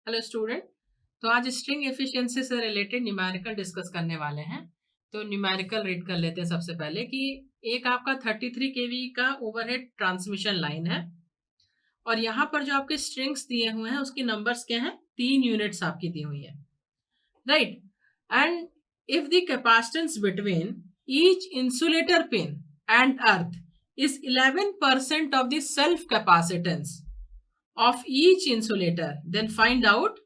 Hello student. तो आज string efficiency से रिलेटेड न्यूमेरिकल डिस्कस करने वाले हैं। तो न्यूमेरिकल रीड कर लेते हैं सबसे पहले कि एक आपका 33 केवी का ओवरहेड ट्रांसमिशन लाइन है और यहाँ पर जो आपके स्ट्रिंग्स दिए हुए हैं उसकी नंबर्स क्या हैं, 3 यूनिट्स आपकी दी हुई है, right. And if the capacitance between each insulator pin and earth is 11% of the self capacitance of each insulator, then find out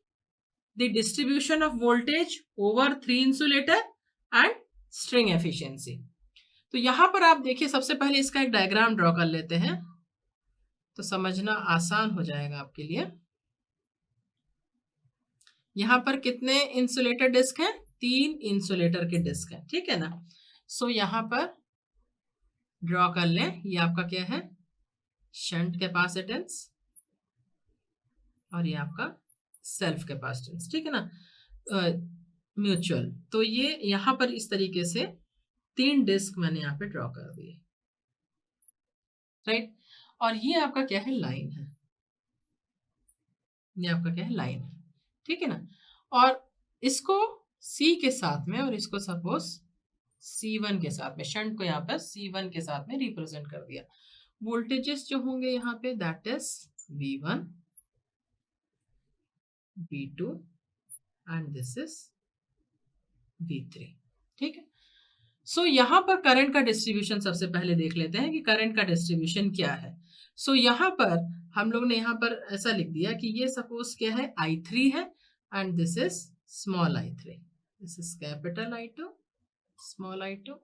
the distribution of voltage over 3 insulator and string efficiency। तो यहां पर आप देखिए, सबसे पहले इसका एक diagram draw कर लेते हैं तो समझना आसान हो जाएगा आपके लिए। यहां पर कितने इंसुलेटर डिस्क हैं? 3 इंसुलेटर के डिस्क हैं, ठीक है ना। सो यहां पर ड्रॉ कर लें, ये आपका क्या है, शंट कैपेसिटेंस और ये आपका सेल्फ कैपेसिटेंस, ठीक है ना, म्यूचुअल। तो ये यहां पर इस तरीके से 3 डिस्क मैंने यहाँ पे ड्रॉ कर दिए, राइट। और ये आपका क्या है, लाइन है, ये आपका क्या है, लाइन है, ठीक है ना। और इसको C के साथ में और इसको सपोज C1 के साथ में, शंट को यहाँ पर C1 के साथ में रिप्रेजेंट कर दिया। वोल्टेजेस जो होंगे यहाँ पे that is V1, V2 and this is V3, ठीक है। सो यहाँ पर करंट का डिस्ट्रीब्यूशन सबसे पहले देख लेते हैं कि करंट का डिस्ट्रीब्यूशन क्या है। सो यहाँ पर हम लोग ने यहाँ पर ऐसा लिख दिया कि ये सपोज क्या है, I3 है and this is small I3, this is capital I2, small I2,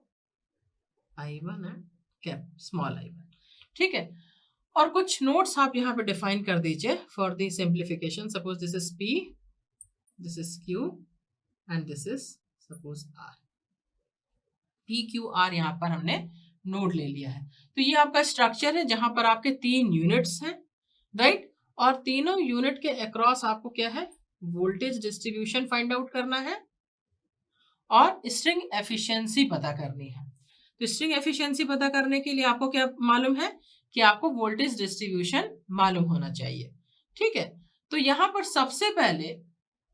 I1 and cap small I1, ठीक है। और कुछ नोट्स आप यहाँ पे डिफाइन कर दीजिए for the simplification. Suppose this is P, this is Q and this is suppose R। PQR यहाँ पर हमने नोड ले लिया है। तो ये आपका स्ट्रक्चर है जहां पर आपके 3 यूनिट्स हैं, राइट। और तीनों यूनिट के अक्रॉस आपको क्या है, वोल्टेज डिस्ट्रीब्यूशन फाइंड आउट करना है और स्ट्रिंग एफिशिएंसी पता करनी है। तो स्ट्रिंग एफिशिएंसी पता करने के लिए आपको क्या मालूम है कि आपको वोल्टेज डिस्ट्रीब्यूशन मालूम होना चाहिए, ठीक है। तो यहां पर सबसे पहले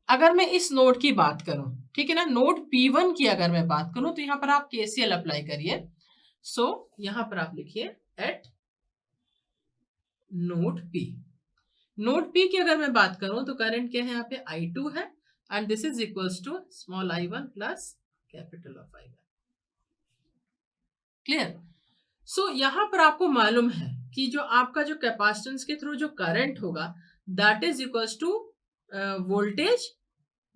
अगर मैं इस नोड की बात करूं, ठीक है ना, नोड P1 की अगर मैं बात करूं तो यहां पर आप KCL अप्लाई करिए। सो यहां पर आप लिखिए eight node P। Node P की अगर मैं बात करूं तो करंट क्या है, यहाँ पे I2 है and this is equals to small I1 plus capital of I1, clear. So यहां पर आपको मालूम है कि जो आपका जो कैपेसिटेंस के थ्रू जो करंट होगा that is equals to voltage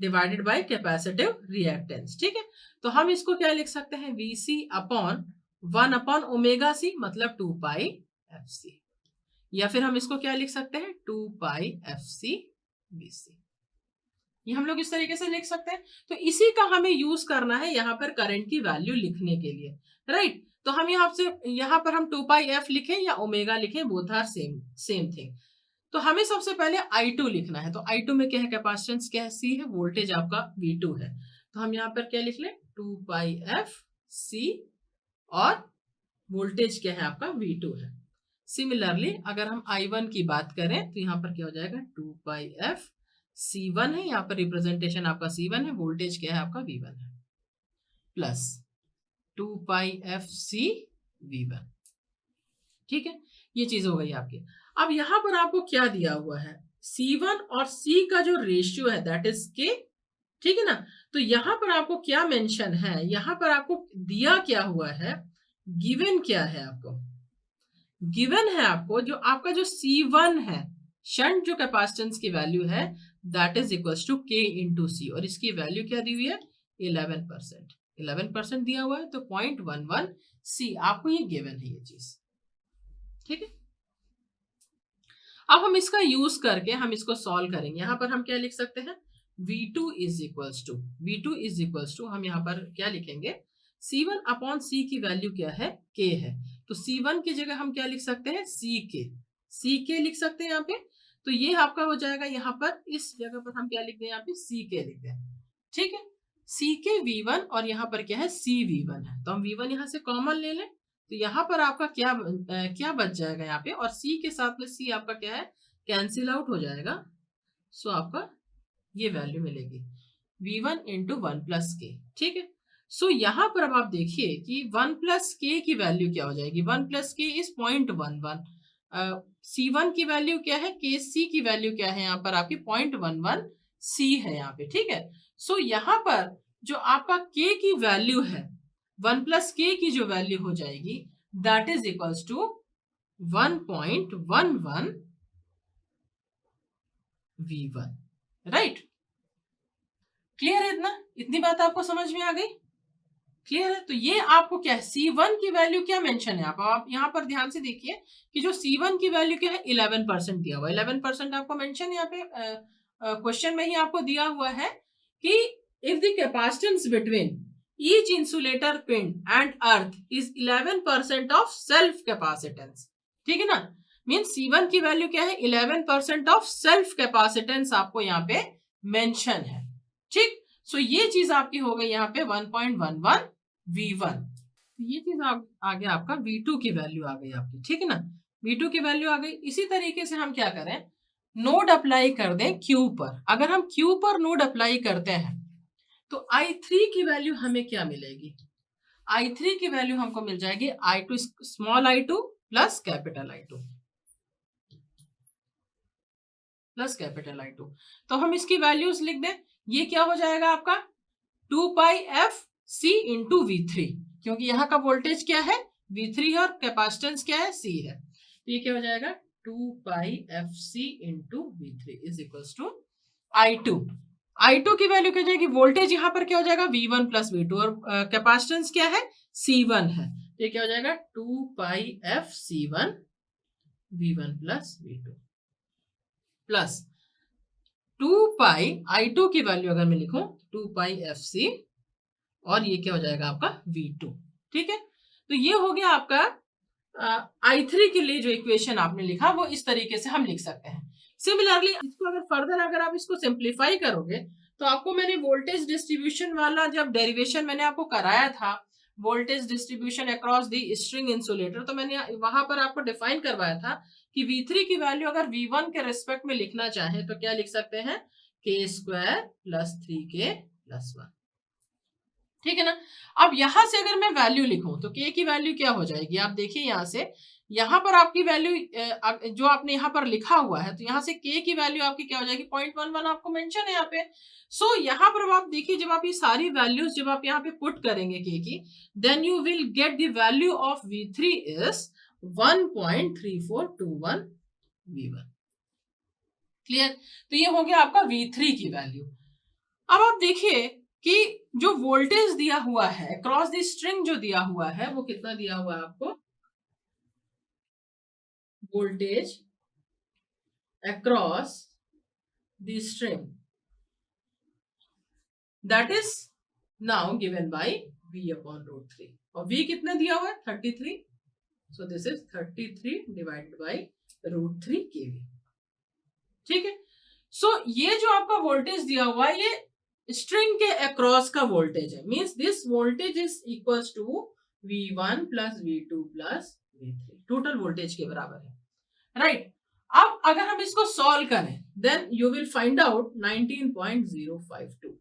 divided by capacitive reactance, ठीक है। तो हम इसको क्या लिख सकते हैं, VC upon 1 upon omega C, मतलब 2 पाई FC, या फिर हम इसको क्या लिख सकते हैं, 2 पाई FC VC। ये हम लोग इस तरीके से लिख सकते हैं। तो इसी का हमें यूज करना है यहाँ पर करंट की वैल्यू लिखने के लिए, राइट। तो हम यहाँ पर हम 2 पाई F लिखें या ओमेगा लिखें, both are same same thing. तो हमें सबसे पहले I2 लिखना है। तो I2 में क्या है, कैपेसिटेंस क्या है, C है, वोल्टेज आपका V2 है। तो हम यहाँ पर क्या लिख लें, 2 पाई F C, और वोल्टेज क्या है आपका, V2 है। सिमिलरली अगर हम I1 की बात करें तो यहाँ पर क्या हो जाएगा, 2 पाई F C1 है, यहाँ पर रिप्रेजेंटेशन आपका C1 है, वोल्टेज क्या है आपका V1 है, प्लस 2 पाई F C V1, ठीक है। ये चीज हो गई आपकी। अब यहां पर आपको क्या दिया हुआ है, C1 और C का जो रेशियो है दैट इज K, ठीक है ना। तो यहां पर आपको क्या मेंशन है, यहां पर आपको दिया क्या हुआ है, गिवन क्या है आपको, गिवन है आपको जो आपका जो C1 है, शंट जो कैपेसिटेंस की वैल्यू है that is equals to K into C, और इसकी वैल्यू क्या दी हुई है, 11%। 11% दिया हुआ है तो 0.11 C आपको ये गिवन है ये चीज, ठीक है। अब हम इसका यूज करके हम इसको सॉल्व करेंगे। यहां पर हम क्या लिख सकते हैं, V2 इज इक्वल्स टू हम यहां पर क्या लिखेंगे, C1 अपॉन C की वैल्यू क्या है, K है। तो C1 की जगह हम क्या लिख सकते हैं, CK लिख सकते हैं यहाँ पे। तो ये आपका हो जाएगा, यहाँ पर इस जगह पर हम क्या लिख दें, यहाँ पे CK लिख दें, ठीक है। CK V1 और यहाँ पर क्या है, CV1 है। तो हम V1 यहाँ से कॉमन ले लें तो यहाँ पर आपका क्या बच जाएगा यहाँ पे, और C के साथ में C आपका क्या है, कैंसिल आउट हो जाएगा। सो आपका ये वैल्यू मिलेगी V1 इंटू 1 प्लस के। ठीक है, सो यहाँ पर अब आप देखिए कि 1 प्लस के की वैल्यू क्या हो जाएगी, 1 प्लस के इज 0.11, C1 की वैल्यू क्या है, के सी की वैल्यू क्या है यहाँ पर आपकी 0.11 सी है यहाँ पे। ठीक है, सो यहाँ पर जो आपका के की वैल्यू है 1 प्लस के की जो वैल्यू हो जाएगी that is equals to 1.11 V1, right. Clear है इतना, इतनी बात आपको समझ में आ गई, क्लियर है। तो ये आपको क्या है, C1 की वैल्यू क्या मेंशन है आप यहाँ पर ध्यान से देखिए कि जो C1 की वैल्यू क्या है 11% दिया हुआ है, 11% आपको मेंशन यहाँ पे क्वेश्चन में ही आपको दिया हुआ है कि if the capacitance between each insulator pin and earth is 11% of self capacitance. ठीक है ना, मींस C1 की वैल्यू क्या है 11% ऑफ सेल्फ कैपेसिटेंस आपको यहाँ पे मेंशन है। ठीक, सो ये चीज आपकी हो गई यहाँ पे 1.11 V1, ये चीज आ गया आपका V2 की वैल्यू आ गई आपकी। ठीक है ना, V2 की वैल्यू आ गई। इसी तरीके से हम क्या करें, नोड अप्लाई कर दें Q पर। अगर हम Q पर नोड अप्लाई करते हैं तो I3 की वैल्यू हमें क्या मिलेगी, I3 की वैल्यू हमको मिल जाएगी I2 small I2 plus capital I2 plus capital I2। तो हम इसकी वैल्यूज लिख दें, ये क्या हो जाएगा आपका 2 pi F C into V3, क्योंकि यहाँ का वोल्टेज क्या है V3 है और कैपेसिटेंस क्या है C है, तो ये क्या हो जाएगा 2 pi F C into V3 is equals to I2। I2 की वैल्यू क्या हो जाएगी, वोल्टेज यहाँ पर क्या हो जाएगा V1 प्लस V2 और कैपेसिटेंस क्या है C1 है, तो ये क्या हो जाएगा 2 pi F C1 V1 plus V2 plus 2 pi I2 की वैल्यू अगर मैं लिखूं 2 पाई एफ सी और ये क्या हो जाएगा आपका V2। ठीक है, तो ये हो गया आपका I3 के लिए जो इक्वेशन आपने लिखा वो इस तरीके से हम लिख सकते हैं। सिमिलरली इसको अगर फर्दर अगर आप इसको सिंप्लीफाई करोगे तो आपको मैंने वोल्टेज डिस्ट्रीब्यूशन वाला जब डेरिवेशन मैंने आपको कराया था, voltage distribution across the string insulator, तो मैंने वहां पर आपको डिफाइन करवाया था कि V3 की वैल्यू अगर V1 के रेस्पेक्ट में लिखना चाहे तो क्या लिख सकते हैं, k square plus 3k plus 1। ठीक है ना, अब यहां से अगर मैं वैल्यू लिखूं तो k की वैल्यू क्या हो जाएगी, आप देखिए यहां से, यहां पर आपकी वैल्यू जो आपने यहां पर लिखा हुआ है तो यहां से k की वैल्यू आपकी क्या हो जाएगी 0.11 आपको मेंशन है यहाँ पे। सो यहाँ पर आप देखिए जब आप ये सारी वैल्यूज जब आप यहाँ पे पुट करेंगे k की, then you will get the value of V3 is 1.3421 V1। Clear, तो ये हो गया आपका V3 की वैल्यू। अब आप देखिए कि जो वोल्टेज दिया हुआ है क्रॉस द स्ट्रिंग जो दिया हुआ है वो कितना दिया हुआ है आपको, voltage across the string that is now given by V upon root 3 और V कितना दिया हुआ है 33, so this is 33 divided by root 3 kV। ठीक है, सो ये जो आपका वोल्टेज दिया हुआ है ये स्ट्रिंग के अक्रॉस का वोल्टेज है, means this voltage is equals to V1 plus V2 plus V3, total voltage के बराबर है, राइट। अब अगर हम इसको सॉल्व करें then you will find out 19.052।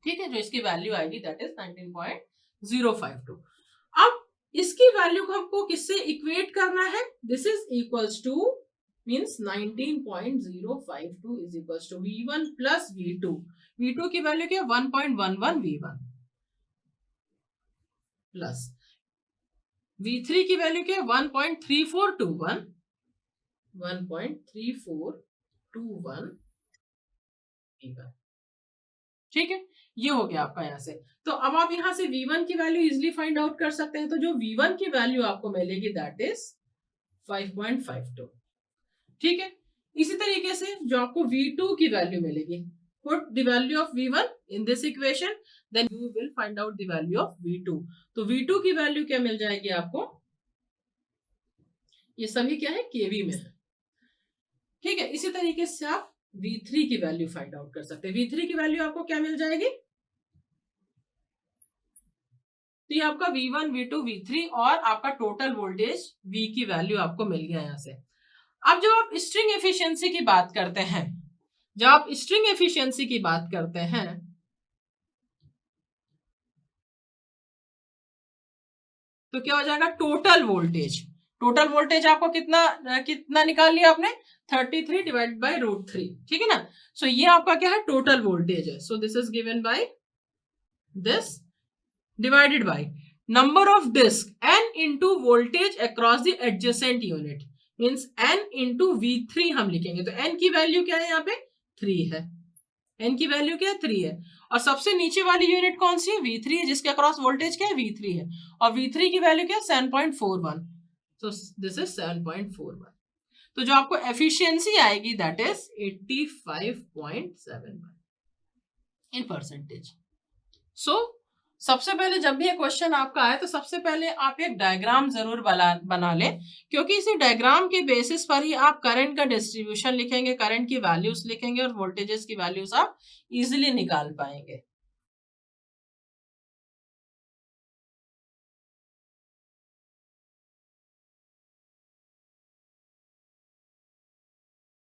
ठीक है, जो इसकी वैल्यू आएगी दैट इज 19.052। अब इसकी वैल्यू को हमको किससे इक्वेट करना है, this is equals to means 19.052 is equals to V1 plus V2, V2 की वैल्यू क्या है 1.11 V1 प्लस V3 की वैल्यू क्या है 1.3421 V1। ठीक है, ये हो गया आपका यहाँ से। तो अब आप यहाँ से V1 की वैल्यू इजिली फाइंड आउट कर सकते हैं, तो जो V1 की वैल्यू आपको मिलेगी दैट इज 5.52। ठीक है, इसी तरीके से जो आपको V2 की वैल्यू मिलेगी, put the value of V1 in this equation then you will find out the value of V2। तो V2 की वैल्यू क्या मिल जाएगी आपको, ये सभी क्या है केवी में है। ठीक है, इसी तरीके से आप V3 की वैल्यू फाइंड आउट कर सकते हैं। V3 की वैल्यू आपको क्या मिल जाएगी, तो ये आपका V1 V2 V3 और आपका टोटल वोल्टेज V की वैल्यू आपको मिल गया यहाँ से। अब जब आप स्ट्रिंग एफिशिएंसी की बात करते हैं जब आप स्ट्रिंग एफिशिएंसी की बात करते हैं तो क्या हो जाएगा, टोटल वोल्टेज। टोटल वोल्टेज आपको कितना निकाल लिया आपने, 33 डिवाइड बाई √3, ठीक है ना। सो ये आपका क्या है, टोटल वोल्टेज है। So this is given by this divided by number of disc n into voltage across the adjacent unit, means n into V3 हम लिखेंगे। तो n की वैल्यू क्या है, यहाँ पे 3 है। n की वैल्यू क्या है, 3 है। और सबसे नीचे वाली यूनिट कौन सी है, V3 है, जिसके अक्रॉस वोल्टेज क्या है, V3 है। और V3 की वैल्यू क्या है, 7.41। तो दिस इज 7.41। तो जो आपको एफिशिएंसी आएगी दैट इज 85.7 इन परसेंटेज। सो सबसे पहले जब भी ये क्वेश्चन आपका आए तो सबसे पहले आप एक डायग्राम जरूर बना लें, क्योंकि इसी डायग्राम के बेसिस पर ही आप करंट का डिस्ट्रीब्यूशन लिखेंगे, करंट की वैल्यूज लिखेंगे और वोल्टेजेस की वैल्यूज आप इजीली निकाल पाएंगे।